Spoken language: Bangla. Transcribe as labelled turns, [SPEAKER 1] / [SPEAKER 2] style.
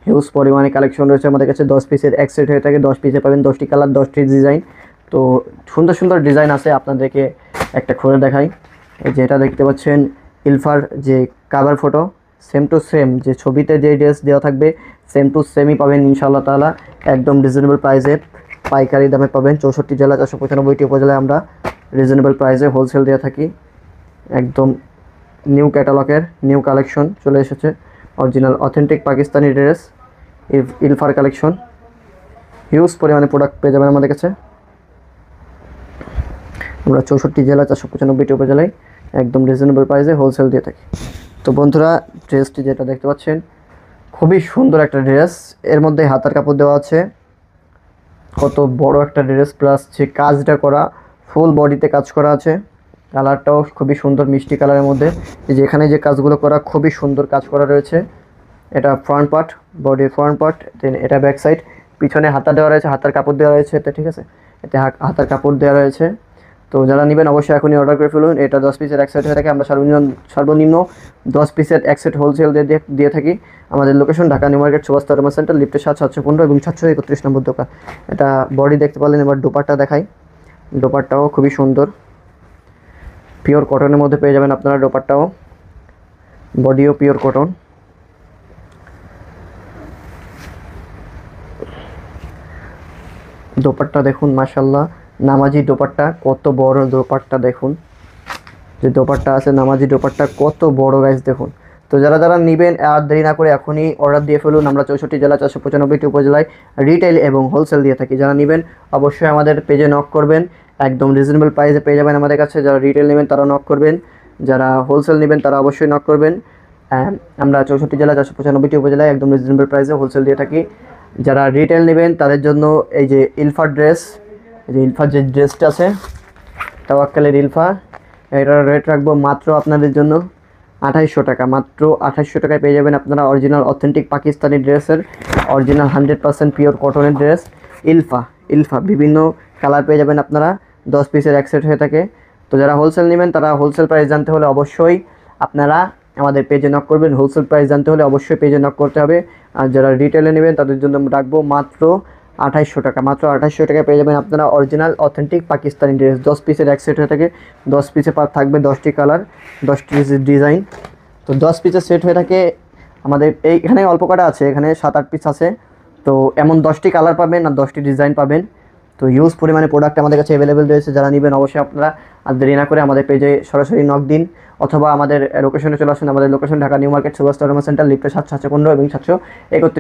[SPEAKER 1] হিউজ পরিমাণে কালেকশন রয়েছে আমাদের কাছে। 10 পিসের এক সেট হয়ে থাকে, 10 পিসে পাবেন 10টি কালার, 10টি ডিজাইন। তো সুন্দর সুন্দর ডিজাইন আছে, আপনাদেরকে একটা খুলে দেখাই। এই যে এটা দেখতে পাচ্ছেন ইলফার যে cover photo, same to same যে ছবিতে যে ড্রেস দেওয়া থাকবে সেম টু সেমই পাবেন ইনশাআল্লাহ তাআলা, একদম রিজনেবল প্রাইসে পাইকারি দামে পাবেন। 64 জেলা 495টি উপজেলায় আমরা রিজনেবল প্রাইসে হোলসেল দিয়ে থাকি। একদম নিউ ক্যাটালগের নিউ কালেকশন চলে এসেছে, অরিজিনাল অথেন্টিক পাকিস্তানি ড্রেস, ইলফার কালেকশন। হিউজ পরিমাণে প্রোডাক্ট পেয়ে যাবেন আমাদের কাছে। আমরা 64 জেলা 495টি উপজেলায় একদম রিজনেবল প্রাইসে হোলসেল দিয়ে থাকি। তো বন্ধুরা, ড্রেসটি যেটা দেখতে পাচ্ছেন খুবই সুন্দর একটা ড্রেস, এর মধ্যে হাতার কাপড় দেওয়া আছে, কত বড় একটা ড্রেস, প্লাস যে কাজটা করা ফুল বডিতে কাজ করা আছে। কালারটাও খুবই সুন্দর মিষ্টি কালারের মধ্যে, যেখানে যে কাজগুলো করা খুবই সুন্দর কাজ করা রয়েছে। এটা ফ্রন্ট পার্ট, বডির ফ্রন্ট পার্ট, দেন এটা ব্যাক সাইড, পিছনে হাতা দেওয়া রয়েছে, হাতার কাপড় দেওয়া রয়েছে, এটা ঠিক আছে, এতে হাতার কাপড় দেওয়া রয়েছে। তো যারা নেবেন অবশ্যই এখনই অর্ডার করে ফেলুন। এটা 10 পিসের এক সেট হয়ে থাকে, আমরা সর্বনিম্ন 10 পিসের এক সেট হোলসেল দিয়ে থাকি। আমাদের location Dhaka new market, Subhash তারমা সেন্টার, লিফটে 715 এবং 731 নম্বর দোকান। এটা বডি দেখতে পারলেন। এবার দোপাট্টা দেখাই। দোপাট্টাও খুবই সুন্দর, পিওর কটনের মধ্যে পেয়ে যাবেন আপনারা দোপাট্টাও, বডিও পিওর কটন। দোপাট্টা দেখুন মাশাআল্লাহ, নামাজি দোপাট্টা, কত বড় দোপাট্টা দেখুন, যে দোপাট্টা আছে নামাজি দোপাট্টা কত বড় গাইস দেখুন। তো যারা যারা নেবেন আর দেরি না করে এখনই অর্ডার দিয়ে ফেলুন। আমরা 64 জেলা 495টি উপজেলায় রিটেল এবং হোলসেল দিয়ে থাকি। যারা নেবেন অবশ্যই আমাদের পেজে নক করবেন, একদম রিজনেবল প্রাইসে পেয়ে যাবেন আমাদের কাছে। যারা রিটেল নেবেন তারা নক করবেন, যারা হোলসেল নেবেন তারা অবশ্যই নক করবেন। আমরা 64 জেলা 495টি উপজেলায় একদম রিজনেবল প্রাইসে হোলসেল দিয়ে থাকি। যারা রিটেল নেবেন তাদের জন্য এই যে ইলফার ড্রেস, এই যে ইলফার যে ড্রেসটা আছে তাওয়াক্কালের ইলফা, এটার রেট রাখবো মাত্র আপনাদের জন্য 2800 টাকা। মাত্র 2800 টাকায় পেয়ে যাবেন আপনারা অরিজিনাল অথেন্টিক পাকিস্তানি ড্রেসের, অরিজিনাল 100% পিওর কটনের ড্রেস ইলফা বিভিন্ন কালার পেয়ে যাবেন আপনারা। 10 পিসের এক সেট হয়ে থাকে। তো যারা হোলসেল নেবেন তারা হোলসেল প্রাইস জানতে হলে অবশ্যই আপনারা আমাদের পেজে নক করবেন। হোলসেল প্রাইস জানতে হলে অবশ্যই পেজে নক করতে হবে। আর যারা রিটেলে নেবেন তাদের জন্য রাখবো মাত্র 2800 টাকা। মাত্র 2800 টাকায় পেয়ে যাবেন আপনারা অরিজিনাল অথেন্টিক পাকিস্তানি ড্রেস। 10 পিসের এক সেট হয়ে থাকে, 10 পিসে থাকবে 10টি কালার, 10টি ডিজাইন। তো 10 পিসের সেট হয়ে থাকে আমাদের। এখানে অল্প কটা আছে, এখানে 7-8 পিস আছে। তো এমন 10টি কালার পাবেন আর 10টি ডিজাইন পাবেন। তো হিউজ পরিমাণে প্রোডাক্ট আমাদের কাছে অ্যাভেলেবেল রয়েছে। যারা নেবেন অবশ্যই আপনারা আর দেরি না করে আমাদের পেজে সরাসরি নক দিন, অথবা আমাদের লোকেশনে চলে আসুন। আমাদের location Dhaka new market, Subhash তারমা সেন্টার, লিফটে 715 এবং 731।